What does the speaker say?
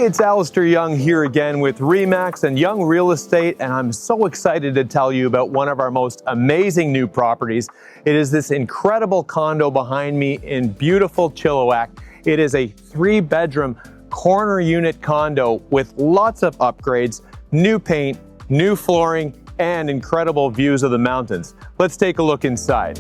Hey, it's Alistair Young here again with RE/MAX and Young Real Estate, and I'm so excited to tell you about one of our most amazing new properties. It is this incredible condo behind me in beautiful Chilliwack. It is a 3-bedroom corner unit condo with lots of upgrades, new paint, new flooring, and incredible views of the mountains. Let's take a look inside.